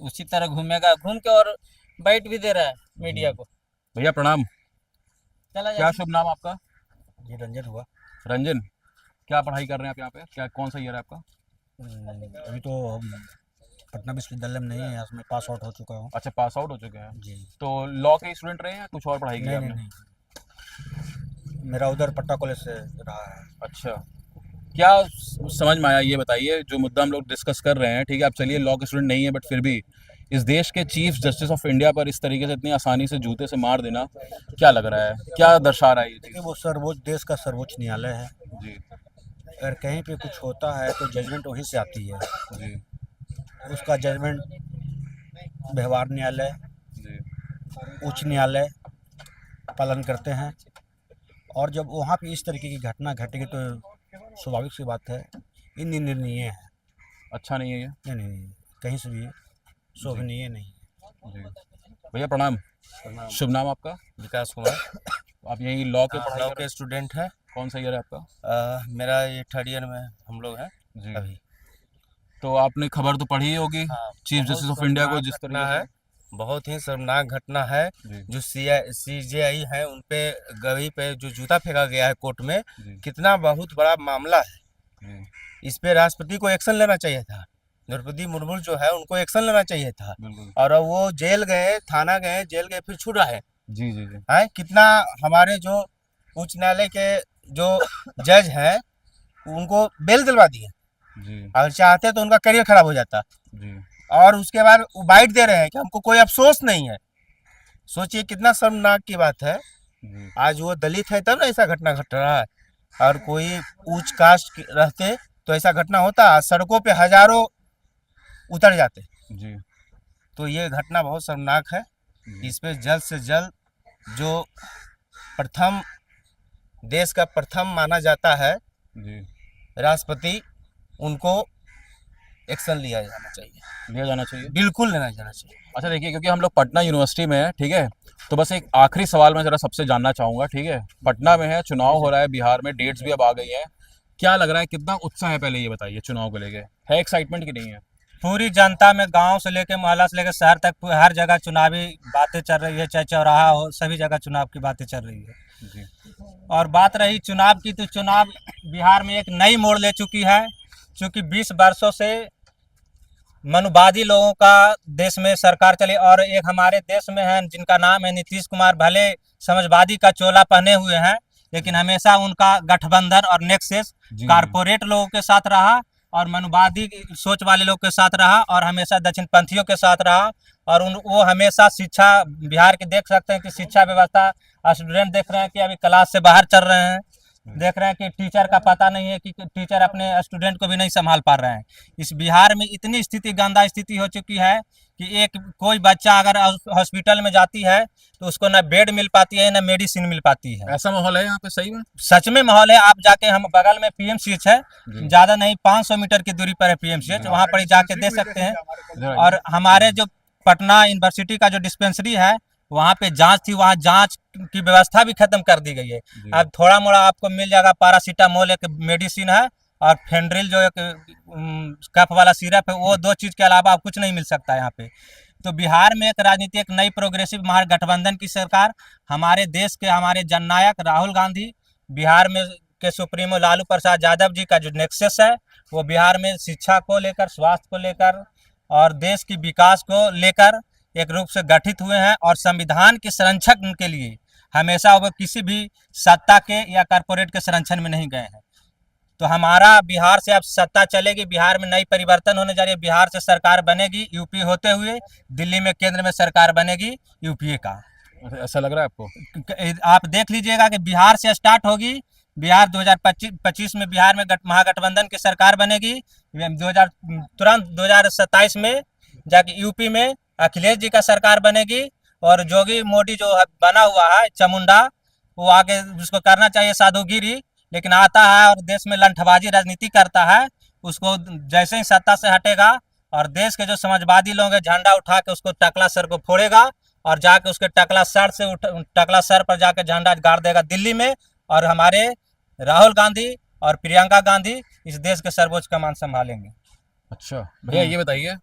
उसी तरह घूमेगा, घूम के और बैठ भी दे रहा है मीडिया को। भैया प्रणाम। चला क्या जा। शुभ नाम आपका? जी रंजन हुआ। रंजन, क्या पढ़ाई कर रहे हैं आप यहाँ पे? क्या कौन सा ईयर है आपका? अभी तो हम पटना विश्वविद्यालय में नहीं है, उसमें पास आउट हो चुका हूँ। अच्छा, पास आउट हो चुके हैं। जी तो लॉ के स्टूडेंट रहे हैं या कुछ और पढ़ाई की नहीं आपने? नहीं नहीं, मेरा उधर पट्टा कॉलेज से रहा है। अच्छा, क्या समझ में आया ये बताइए, जो मुद्दा हम लोग डिस्कस कर रहे हैं। ठीक है, आप चलिए लॉ के स्टूडेंट नहीं है, बट फिर भी इस देश के चीफ जस्टिस ऑफ इंडिया पर इस तरीके से इतनी आसानी से जूते से मार देना क्या लग रहा है, क्या दर्शा रहा है ये देखिए, वो सर्वोच्च, देश का सर्वोच्च न्यायालय है। चीज़? जी अगर कहीं पे कुछ होता है तो जजमेंट वहीं से आती है। जी उसका जजमेंट व्यवहार न्यायालय, जी उच्च न्यायालय पालन करते हैं। और जब वहाँ पे इस तरीके की घटना घटेगी तो स्वाभाविक सी बात है, इन निर्णय है। अच्छा नहीं है ये? नहीं नहीं नहीं, कहीं से भी शोभनीय नहीं। जी भैया प्रणाम। शुभ नाम आपका? विकास कुमार। आप यही लॉ के पढ़ाई लॉ कर के स्टूडेंट है। कौन सा ईयर है आपका? मेरा ये 3rd ईयर में हम लोग हैं जी अभी। तो आपने खबर तो पढ़ी ही होगी, हाँ, चीफ बहुत जस्टिस ऑफ इंडिया को शर्मनाक जिस घटना तरीके है, बहुत ही शर्मनाक घटना है। जी जो सीजेआई है, उन पे गवी पे जो जूता फेंका गया है कोर्ट में, जी कितना बहुत बड़ा मामला है। जी इस पे राष्ट्रपति को एक्शन लेना चाहिए था। द्रौपदी मुर्मू जो है, उनको एक्शन लेना चाहिए था। बिल्कुल। और अब वो जेल गए, थाना गए, जेल गए, फिर छूट रहे जी जी जी हैं। कितना हमारे जो उच्च न्यायालय के जो जज हैं, उनको बेल दिलवा दिए। जी अगर चाहते तो उनका करियर खराब हो जाता। जी और उसके बाद वो बाइट दे रहे हैं कि हमको कोई अफसोस नहीं है। सोचिए कितना शर्मनाक की बात है। जी आज वो दलित है तब ना ऐसा घटना घट रहा है, और कोई उच्च कास्ट रहते तो ऐसा घटना होता, सड़कों पे हजारों उतर जाते। जी तो ये घटना बहुत शर्मनाक है। जी इस पे जल्द से जल्द जो प्रथम देश का प्रथम माना जाता है जी राष्ट्रपति, उनको एक्शन लिया जाना चाहिए, लिया जाना चाहिए। बिल्कुल लेना जाना चाहिए। अच्छा देखिए, क्योंकि हम लोग पटना यूनिवर्सिटी में है, ठीक है, तो बस एक आखिरी सवाल मैं ज़रा सबसे जानना चाहूँगा, ठीक है। पटना में है, चुनाव हो रहा है बिहार में, डेट्स भी अब आ गई हैं, क्या लग रहा है, कितना उत्साह है, पहले ये बताइए चुनाव को लेके, है एक्साइटमेंट कि नहीं है? पूरी जनता में गांव से लेकर मोहल्ला से लेकर शहर तक हर जगह चुनावी बातें चल रही है, चाहे चौराहा हो, सभी जगह चुनाव की बातें चल रही है। जी और बात रही चुनाव की, तो चुनाव बिहार में एक नई मोड़ ले चुकी है, क्योंकि 20 वर्षों से मनुवादी लोगों का देश में सरकार चली, और एक हमारे देश में है जिनका नाम है नीतीश कुमार, भले समाजवादी का चोला पहने हुए हैं, लेकिन हमेशा उनका गठबंधन और नेक्सस जी कारपोरेट लोगों के साथ रहा और मनुवादी सोच वाले लोग के साथ रहा, और हमेशा दक्षिणपंथियों के साथ रहा। और वो हमेशा शिक्षा, बिहार के देख सकते हैं कि शिक्षा व्यवस्था, स्टूडेंट देख रहे हैं कि अभी क्लास से बाहर चल रहे हैं, देख रहे हैं कि टीचर का पता नहीं है कि टीचर अपने स्टूडेंट को भी नहीं संभाल पा रहे हैं। इस बिहार में इतनी स्थिति, गंदा स्थिति हो चुकी है कि एक कोई बच्चा अगर हॉस्पिटल में जाती है तो उसको ना बेड मिल पाती है, ना मेडिसिन मिल पाती है। ऐसा माहौल है यहाँ पे सही में? सच में माहौल है। आप जाके, हम बगल में पीएमसीएच है, जी ज़्यादा नहीं 500 मीटर की दूरी पर है पीएमसीएच, वहाँ पर ही जाके दे सकते हैं। इधर और हमारे जो पटना यूनिवर्सिटी का जो डिस्पेंसरी है, वहाँ पे जांच थी, वहाँ जांच की व्यवस्था भी खत्म कर दी गई है। जी अब थोड़ा मोड़ा आपको मिल जाएगा, पैरासीटामोल एक मेडिसिन है, और फेंड्रिल जो एक कफ वाला सिरप है, वो 2 चीज़ के अलावा आप कुछ नहीं मिल सकता है यहाँ पे। तो बिहार में एक राजनीति, एक नई प्रोग्रेसिव महागठबंधन की सरकार, हमारे देश के हमारे जननायक राहुल गांधी, बिहार में के सुप्रीमो लालू प्रसाद यादव जी का जो नेक्सस है, वो बिहार में शिक्षा को लेकर, स्वास्थ्य को लेकर और देश की विकास को लेकर एक रूप से गठित हुए हैं, और संविधान के संरक्षण के लिए हमेशा वो किसी भी सत्ता के या कारपोरेट के संरक्षण में नहीं गए हैं। तो हमारा बिहार से अब सत्ता चलेगी, बिहार में नई परिवर्तन होने जा रही है, बिहार से सरकार बनेगी यूपी होते हुए, दिल्ली में केंद्र में सरकार बनेगी यूपीए का। ऐसा लग रहा है आपको? आप देख लीजिएगा कि बिहार से स्टार्ट होगी, बिहार 2025 में बिहार में महागठबंधन की सरकार बनेगी, 2000 तुरंत 2027 में जाके यूपी में अखिलेश जी का सरकार बनेगी, और जोगी मोदी जो बना हुआ है चमुंडा, वो आगे उसको करना चाहिए साधुगिरी, लेकिन आता है और देश में लंठबाजी राजनीति करता है। उसको जैसे ही सत्ता से हटेगा और देश के जो समाजवादी लोग हैं, झंडा उठा के उसको टकला सर को फोड़ेगा, और जाके उसके टकला सर पर जाके झंडा गाड़ देगा दिल्ली में, और हमारे राहुल गांधी और प्रियंका गांधी इस देश के सर्वोच्च कमान संभालेंगे। अच्छा भैया ये बताइए,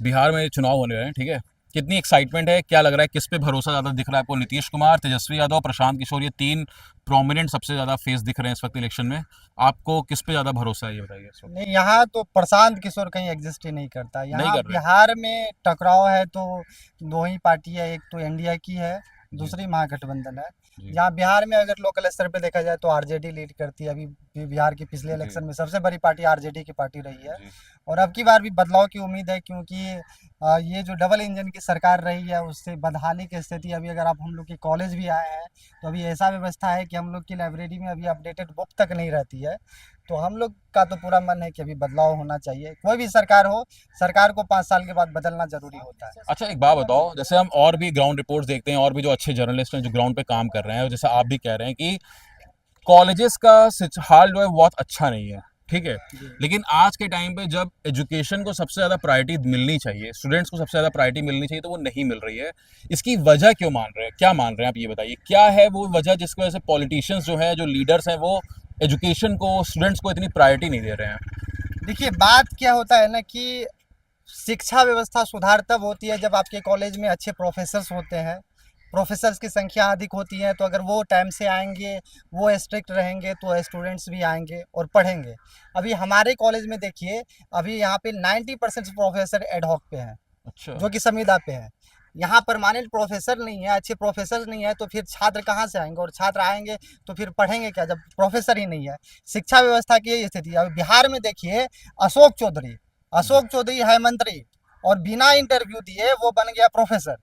बिहार में चुनाव होने रहे हैं, ठीक है, कितनी एक्साइटमेंट है, क्या लग रहा है, किस पे भरोसा ज़्यादा दिख रहा है आपको? नीतीश कुमार, तेजस्वी यादव, प्रशांत किशोर, ये 3 प्रोमिनेंट सबसे ज़्यादा फेस दिख रहे हैं इस वक्त इलेक्शन में, आपको किस पे ज़्यादा भरोसा है, ये बताइए इस वक्त? नहीं, यहाँ तो प्रशांत किशोर कहीं एग्जिस्ट ही नहीं करता। नहीं यहाँ कर रहे। बिहार में टकराव है तो 2 ही पार्टी है, एक तो एनडीए की है, दूसरी महागठबंधन है। जी यहाँ बिहार में अगर लोकल स्तर पे देखा जाए तो आरजेडी लीड करती है। अभी भी बिहार के पिछले इलेक्शन में सबसे बड़ी पार्टी आरजेडी की पार्टी रही है, जी और अब की बार भी बदलाव की उम्मीद है, क्योंकि ये जो डबल इंजन की सरकार रही है उससे बदहाली की स्थिति। अभी अगर आप हम लोग के कॉलेज भी आए हैं तो अभी ऐसा व्यवस्था है कि हम लोग की लाइब्रेरी में अभी अपडेटेड बुक तक नहीं रहती है। तो हम लोग का तो पूरा मन है कि अभी बदलाव होना चाहिए। कोई भी सरकार हो, सरकार को 5 साल के बाद बदलना जरूरी होता है। अच्छा एक बात बताओ, जैसे हम और भी ग्राउंड रिपोर्ट्स देखते हैं, और भी जो अच्छे जर्नलिस्ट हैं जो ग्राउंड पे काम कर रहे हैं, और जैसे आप भी कह रहे हैं कि कॉलेजेस का हाल जो है बहुत अच्छा नहीं है, ठीक है, लेकिन आज के टाइम पे जब एजुकेशन को सबसे ज़्यादा प्रायोरिटी मिलनी चाहिए, स्टूडेंट्स को सबसे ज़्यादा प्रायोरिटी मिलनी चाहिए, तो वो नहीं मिल रही है। इसकी वजह क्यों मान रहे हैं, क्या मान रहे हैं आप, ये बताइए, क्या है वो वजह जिसकी वजह से पॉलिटिशियंस जो है, जो लीडर्स हैं, वो एजुकेशन को, स्टूडेंट्स को इतनी प्रायोरिटी नहीं दे रहे हैं? देखिए, बात क्या होता है ना कि शिक्षा व्यवस्था सुधार तब होती है जब आपके कॉलेज में अच्छे प्रोफेसर्स होते हैं। प्रोफेसर्स की संख्या अधिक होती है, तो अगर वो टाइम से आएंगे, वो स्ट्रिक्ट रहेंगे, तो स्टूडेंट्स भी आएंगे और पढ़ेंगे। अभी हमारे कॉलेज में देखिए, अभी यहाँ पे 90% प्रोफेसर एडहॉक पे हैं, अच्छा जो कि संविदा पे हैं। यहाँ परमानेंट प्रोफेसर नहीं है, अच्छे प्रोफेसर नहीं है, तो फिर छात्र कहाँ से आएंगे, और छात्र आएंगे तो फिर पढ़ेंगे क्या जब प्रोफेसर ही नहीं है। शिक्षा व्यवस्था की यही स्थिति है। अभी बिहार में देखिए, अशोक चौधरी है मंत्री, और बिना इंटरव्यू दिए वो बन गया प्रोफेसर।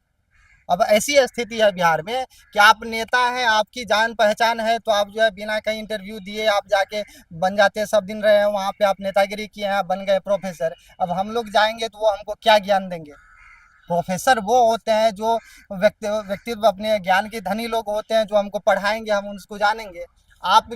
अब ऐसी स्थिति है बिहार में कि आप नेता हैं, आपकी जान पहचान है, तो आप जो है बिना कहीं इंटरव्यू दिए आप जाके बन जाते हैं। सब दिन रहे हैं वहाँ पे, आप नेतागिरी किए हैं, बन गए प्रोफेसर। अब हम लोग जाएंगे तो वो हमको क्या ज्ञान देंगे? प्रोफेसर वो होते हैं जो व्यक्तित्व अपने ज्ञान के धनी लोग होते हैं, जो हमको पढ़ाएंगे, हम उसको जानेंगे। आप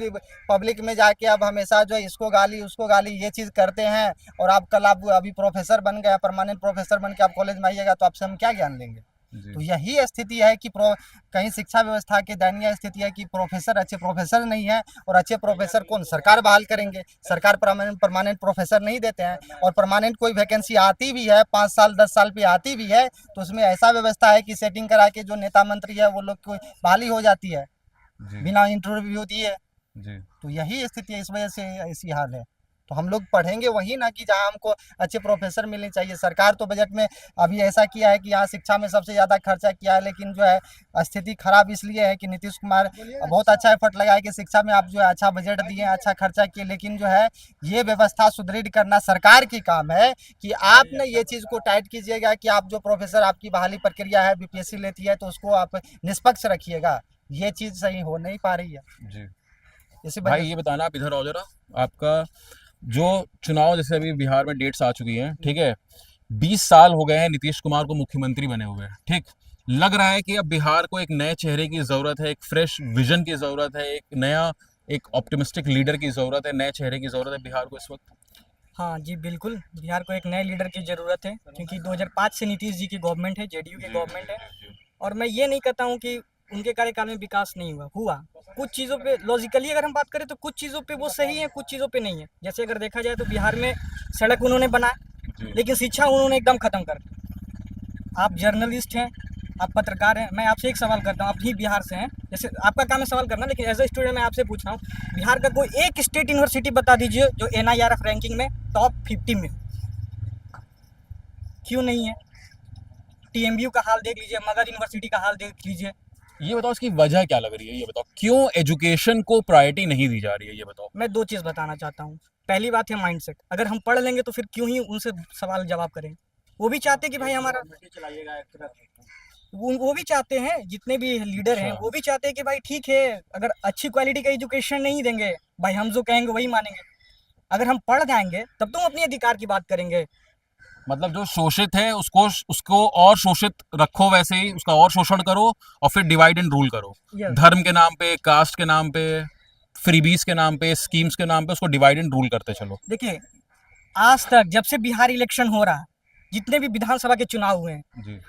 पब्लिक में जाके अब हमेशा जो है इसको गाली उसको गाली ये चीज़ करते हैं, और आप कल आप अभी प्रोफेसर बन गए, परमानेंट प्रोफेसर बन के आप कॉलेज में आइएगा तो आपसे हम क्या ज्ञान लेंगे? तो यही स्थिति है कि कहीं शिक्षा व्यवस्था की दयनीय स्थिति है कि प्रोफेसर अच्छे प्रोफेसर नहीं है। और अच्छे प्रोफेसर कौन सरकार बहाल करेंगे? सरकार परमानेंट प्रोफेसर नहीं देते हैं। और परमानेंट कोई वैकेंसी आती भी है 5 साल 10 साल पे आती भी है, तो उसमें ऐसा व्यवस्था है कि सेटिंग करा के जो नेता मंत्री है वो लोग की बहाली हो जाती है बिना इंटरव्यू दिए। तो यही स्थिति है, इस वजह से ऐसी हाल है। तो हम लोग पढ़ेंगे वही ना कि जहाँ हमको अच्छे प्रोफेसर मिलने चाहिए। सरकार तो बजट में अभी ऐसा किया है कि यहाँ शिक्षा में सबसे ज़्यादा खर्चा किया है, लेकिन जो है स्थिति खराब इसलिए है कि नीतीश कुमार बहुत अच्छा एफर्ट लगाया कि शिक्षा में आप जो है अच्छा बजट दिए, अच्छा खर्चा किए, लेकिन जो है ये व्यवस्था सुदृढ़ करना सरकार की काम है कि आपने ये चीज़ को टाइट कीजिएगा कि आप जो प्रोफेसर आपकी बहाली प्रक्रिया है बीपीएससी लेती है तो उसको आप निष्पक्ष रखिएगा। ये चीज़ सही हो नहीं पा रही है जी इसी भाई वजह ये बताना, आप इधर आओ जरा। आपका जो चुनाव, जैसे अभी बिहार में डेट्स आ चुकी हैं, ठीक है, 20 साल हो गए हैं नीतीश कुमार को मुख्यमंत्री बने हुए, ठीक। लग रहा है कि अब बिहार को एक नए चेहरे की ज़रूरत है, एक फ्रेश विजन की ज़रूरत है, एक नया, एक ऑप्टिमिस्टिक लीडर की ज़रूरत है, नए चेहरे की ज़रूरत है बिहार को इस वक्त। हाँ जी बिल्कुल, बिहार को एक नए लीडर की ज़रूरत है, क्योंकि 2005 से नीतीश जी की गवर्नमेंट है, जेडीयू की गवर्नमेंट है। और मैं ये नहीं कहता हूँ कि उनके कार्यकाल में विकास नहीं हुआ। कुछ चीज़ों पे लॉजिकली अगर हम बात करें तो कुछ चीज़ों पे वो सही है, कुछ चीज़ों पे नहीं है। जैसे अगर देखा जाए तो बिहार में सड़क उन्होंने बनाया, लेकिन शिक्षा उन्होंने एकदम ख़त्म कर दी। आप जर्नलिस्ट हैं, आप पत्रकार हैं, मैं आपसे एक सवाल करता हूँ, आप भी बिहार से हैं, जैसे आपका काम है सवाल करना, लेकिन एज ए स्टूडेंट मैं आपसे पूछ रहा हूँ, बिहार का कोई एक स्टेट यूनिवर्सिटी बता दीजिए जो NIRF रैंकिंग में टॉप 50 में, क्यों नहीं है? TMU का हाल देख लीजिए, मगध यूनिवर्सिटी का हाल देख लीजिए। ये बताओ इसकी वजह क्या लग रही है, ये बताओ क्यों एजुकेशन को प्रायोरिटी नहीं दी जा रही है, ये बताओ। मैं 2 चीज़ बताना चाहता हूँ। पहली बात है माइंडसेट। अगर हम पढ़ लेंगे तो फिर क्यों ही उनसे सवाल जवाब करें? वो भी चाहते हैं कि भाई हमारा, वो भी चाहते हैं, जितने भी लीडर हैं वो भी चाहते हैं कि भाई ठीक है, अगर अच्छी क्वालिटी का एजुकेशन नहीं देंगे, भाई हम जो कहेंगे वही मानेंगे। अगर हम पढ़ जाएंगे तब तो हम अपने अधिकार की बात करेंगे। मतलब जो शोषित है उसको और शोषित रखो, वैसे ही उसका और शोषण करो, और फिर डिवाइड एंड रूल करो। Yes. धर्म के नाम पे, कास्ट के नाम पे, फ्रीबीज के नाम पे, स्कीम्स के नाम पे उसको डिवाइड एंड रूल करते चलो। देखिए, आज तक जब से बिहार इलेक्शन हो रहा है, जितने भी विधानसभा के चुनाव हुए हैं, जी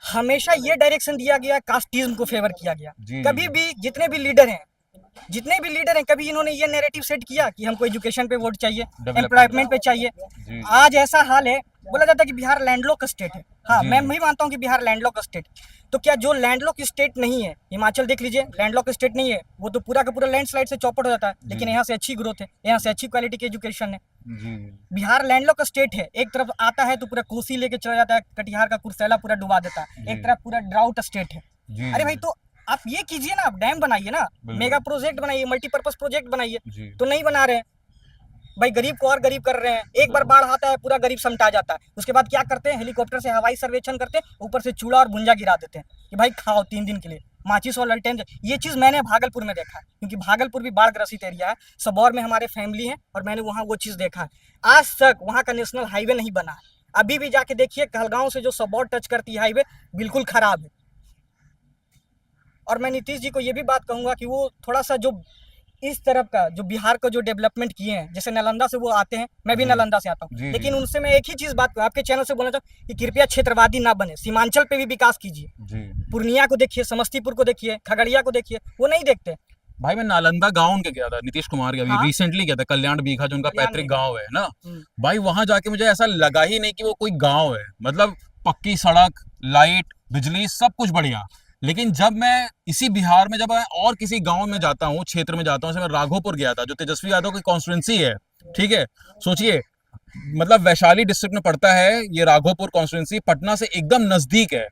हमेशा ये डायरेक्शन दिया गया, कास्टिज्म को फेवर किया गया। जी, कभी जी। भी जितने भी लीडर हैं कभी इन्होंने ये नैरेटिव सेट किया कि हमको एजुकेशन पे वोट चाहिए, एम्प्लॉयमेंट पे चाहिए। जी। आज ऐसा हाल है, बोला जाता है कि बिहार लैंडलॉक स्टेट है। हाँ, जी। मैं भी मानता हूँ कि बिहार लैंडलॉक स्टेट। तो क्या जो लैंडलॉक स्टेट नहीं है, हिमाचल देख लीजिए, लैंडलॉक स्टेट नहीं है, वो तो पूरा का पूरा लैंडस्लाइड से चौपट हो जाता है, लेकिन यहाँ से अच्छी ग्रोथ है, यहाँ से अच्छी क्वालिटी की एजुकेशन है। जी बिहार लैंडलॉक स्टेट है, एक तरफ आता है तो पूरा कोसी लेके चला जाता है, कटिहार का कुर्सेला पूरा डुबा देता है, जी। एक तरफ पूरा ड्राउट स्टेट है। जी अरे भाई, तो आप ये कीजिए ना, आप डैम बनाइए ना, बिल्कुल। मेगा प्रोजेक्ट बनाइए, मल्टीपर्पज प्रोजेक्ट बनाइए, जी। तो नहीं बना रहे हैं भाई, गरीब को और गरीब कर रहे हैं। एक बार बाढ़ आता है पूरा गरीब समटा जाता है, उसके बाद क्या करते हैं, हेलीकॉप्टर से हवाई सर्वेक्षण करते हैं, ऊपर से चूड़ा और भुंजा गिरा देते हैं कि भाई खाओ 3 दिन के लिए, माचिस और ललटेन। ये चीज़ मैंने भागलपुर में देखा है, क्योंकि भागलपुर भी बाढ़ ग्रसित एरिया है, सबौर में हमारे फैमिली है, और मैंने वहाँ वो चीज़ देखा है। आज तक वहाँ का नेशनल हाईवे नहीं बना है, अभी भी जाके देखिए, कहलगांव से जो सबौर टच करती है हाईवे, बिल्कुल खराब है। और मैं नीतीश जी को ये भी बात कहूँगा कि वो थोड़ा सा जो इस तरफ का जो बिहार का जो डेवलपमेंट किए हैं, जैसे नालंदा से वो आते हैं, मैं भी जी। नालंदा से आता जी, हूँ, जी। लेकिन उनसे मैं एक ही चीज़ बात आपके चैनल से बोलना चाहूँ कि कृपया क्षेत्रवादी ना बने, सीमांचल पे भी विकास कीजिए। जी पूर्णिया को देखिए, समस्तीपुर को देखिए, खगड़िया को देखिए, वो नहीं देखते। भाई मैं नालंदा गांव उनके गया था, नीतीश कुमार के अभी हाँ। रिसेंटली गया था, कल्याण बीघा जो उनका कल्याण पैतृक बीघा। गांव है ना। हम्म। भाई वहां जाके मुझे ऐसा लगा ही नहीं कि वो कोई गांव है, मतलब पक्की सड़क, लाइट, बिजली, सब कुछ बढ़िया। लेकिन जब मैं इसी बिहार में जब मैं और किसी गांव में जाता हूँ, क्षेत्र में जाता हूँ, जैसे मैं राघोपुर गया था, जो तेजस्वी यादव की कॉन्स्टिट्यूंसी है, ठीक है, सोचिए, मतलब वैशाली डिस्ट्रिक्ट में पड़ता है ये राघोपुर कॉन्स्टिट्यूंसी, पटना से एकदम नजदीक है।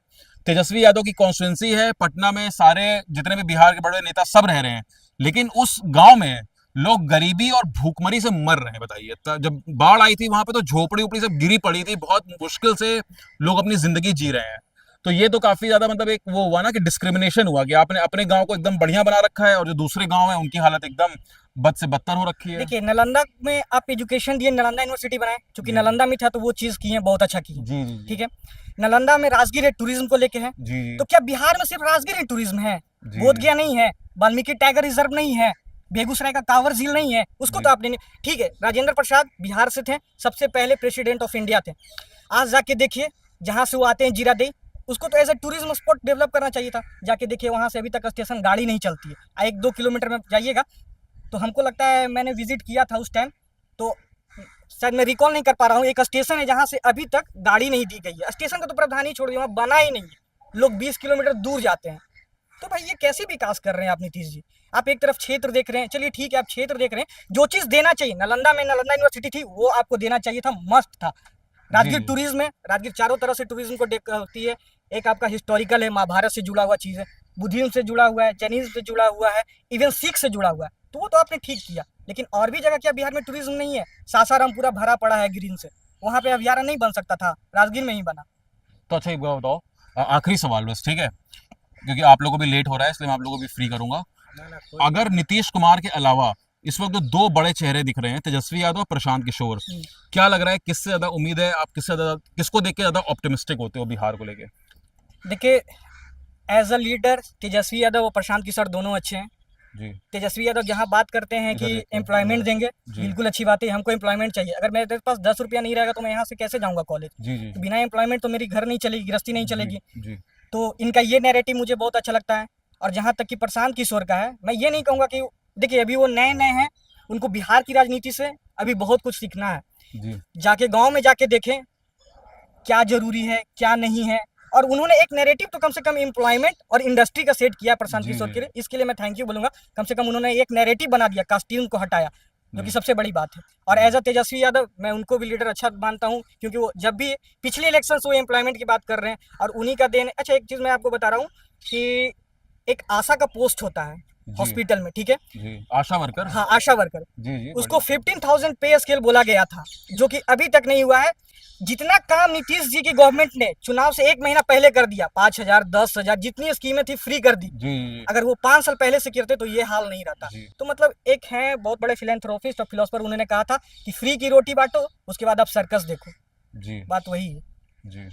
तेजस्वी यादव की कॉन्स्टिट्यूंसी है, पटना में सारे जितने भी बिहार के बड़े नेता सब रह रहे हैं, लेकिन उस गांव में लोग गरीबी और भूखमरी से मर रहे हैं। बताइए, जब बाढ़ आई थी वहां पे तो झोपड़ी उपड़ी सब गिरी पड़ी थी, बहुत मुश्किल से लोग अपनी जिंदगी जी रहे हैं। तो ये तो काफी ज्यादा मतलब एक वो हुआ ना कि डिस्क्रिमिनेशन हुआ कि आपने अपने गांव को एकदम बढ़िया बना रखा है और जो दूसरे गांव है उनकी हालत एकदम बद से बदतर हो रखी है। देखिए नालंदा में आप एजुकेशन दिए, नालंदा यूनिवर्सिटी बनाए, क्योंकि जी। नालंदा में था तो वो चीज़ की है, बहुत अच्छा की है। जी जी ठीक है, नालंदा में राजगीर टूरिज्म को लेके है। जी जी तो क्या बिहार में सिर्फ राजगीर टूरिज्म है? जी। बोधगया नहीं है, वाल्मीकि टाइगर रिजर्व नहीं है, बेगूसराय का कांवर झील नहीं है, उसको जी। तो आपने नहीं। ठीक है, राजेंद्र प्रसाद बिहार से थे, सबसे पहले प्रेसिडेंट ऑफ इंडिया थे। आज जाके देखिए जहाँ से वो आते हैं जीरादेई, उसको तो as a tourism spot develop करना चाहिए था। जाके देखिए वहाँ से अभी तक स्टेशन गाड़ी नहीं चलती है। 1-2 किलोमीटर में जाइएगा तो हमको लगता है, मैंने विजिट किया था उस टाइम, तो शायद मैं रिकॉल नहीं कर पा रहा हूँ, एक स्टेशन है जहाँ से अभी तक गाड़ी नहीं दी गई है। स्टेशन का तो प्रावधान ही छोड़ दिया, वहाँ बना ही नहीं है, लोग 20 किलोमीटर दूर जाते हैं। तो भाई ये कैसे विकास कर रहे हैं आप नीतीश जी? आप एक तरफ क्षेत्र देख रहे हैं, चलिए ठीक है आप क्षेत्र देख रहे हैं, जो चीज़ देना चाहिए नालंदा में, नालंदा यूनिवर्सिटी थी, वो आपको देना चाहिए था, मस्त था। राजगीर जी। टूरिज्म है, राजगीर चारों तरफ से टूरिज्म को देख होती है। एक आपका हिस्टोरिकल है, महाभारत से जुड़ा हुआ चीज़ है, बुद्धिज्म से जुड़ा हुआ है, जैनिज्म से जुड़ा हुआ है, इवन सिख से जुड़ा हुआ है, तो वो तो आपने ठीक किया। लेकिन और भी जगह क्या बिहार में टूरिज्म नहीं है? सासाराम पूरा भरा पड़ा है ग्रीन से, वहाँ पे अभ्यारण्य नहीं बन सकता था, राजगीर में ही बना। तो अच्छा एक बात बताओ, आखिरी सवाल बस, ठीक है, क्योंकि आप लोगों को भी लेट हो रहा है इसलिए मैं आप लोगों को भी फ्री करूंगा। अगर नीतीश कुमार के अलावा इस वक्त जो दो बड़े चेहरे दिख रहे हैं, तेजस्वी यादव और प्रशांत किशोर, क्या लग रहा है किससे ज्यादा उम्मीद है? आप किससे ज्यादा, किसको देख के ज्यादा ऑप्टिमिस्टिक होते हो बिहार को लेके? देखिए as a leader Tejashwi Yadav और प्रशांत किशोर दोनों अच्छे हैं। जी तेजस्वी यादव जहाँ बात करते हैं इधर कि देखते हैं। एम्प्लॉयमेंट देंगे, जी। बिल्कुल अच्छी बात है, हमको एम्प्लॉयमेंट चाहिए। अगर मेरे पास 10 रुपया नहीं रहेगा तो मैं यहाँ से कैसे जाऊँगा कॉलेज? जी जी तो बिना एम्प्लॉयमेंट तो मेरी घर नहीं चलेगी, गृहस्थी नहीं चलेगी। जी तो इनका ये नैरेटिव मुझे बहुत अच्छा लगता है। और जहाँ तक कि प्रशांत किशोर का है, मैं ये नहीं कहूँगा कि, देखिए अभी वो नए नए हैं, उनको बिहार की राजनीति से अभी बहुत कुछ सीखना है। जी जाके गांव में जाके देखें क्या जरूरी है क्या नहीं है, और उन्होंने एक नैरेटिव तो कम से कम एम्प्लॉयमेंट और इंडस्ट्री का सेट किया प्रशांत जी, किशोर जी। के लिए, इसके लिए मैं थैंक यू बोलूंगा। कम से कम उन्होंने एक नैरेटिव बना दिया, कास्टिज्म को हटाया, जो कि जी। सबसे बड़ी बात है। और एज अ तेजस्वी यादव मैं उनको भी लीडर अच्छा मानता हूँ, क्योंकि वो जब भी पिछले इलेक्शन से वो एम्प्लॉयमेंट की बात कर रहे हैं और उन्हीं का देन। अच्छा एक चीज़ मैं आपको बता रहा हूँ कि एक आशा का पोस्ट होता है जी। हॉस्पिटल में, ठीक है, जी आशा वर्कर। हाँ आशा वर्कर, जी जी उसको 15,000 पे स्केल बोला गया था, जो कि अभी तक नहीं हुआ है। जितना काम नीतीश जी की गवर्नमेंट ने चुनाव से 1 महीना पहले कर दिया, 5,000 10,000 जितनी स्कीमें थी फ्री कर दी। जी जी अगर वो 5 साल पहले से करते तो ये हाल नहीं रहता। जी। तो मतलब एक है बहुत बड़े फिलेंथ्रोपिस्ट और फिलोसफर, उन्होंने कहा था कि फ्री की रोटी बांटो, उसके बाद आप सर्कस देखो। जी बात वही है। जी।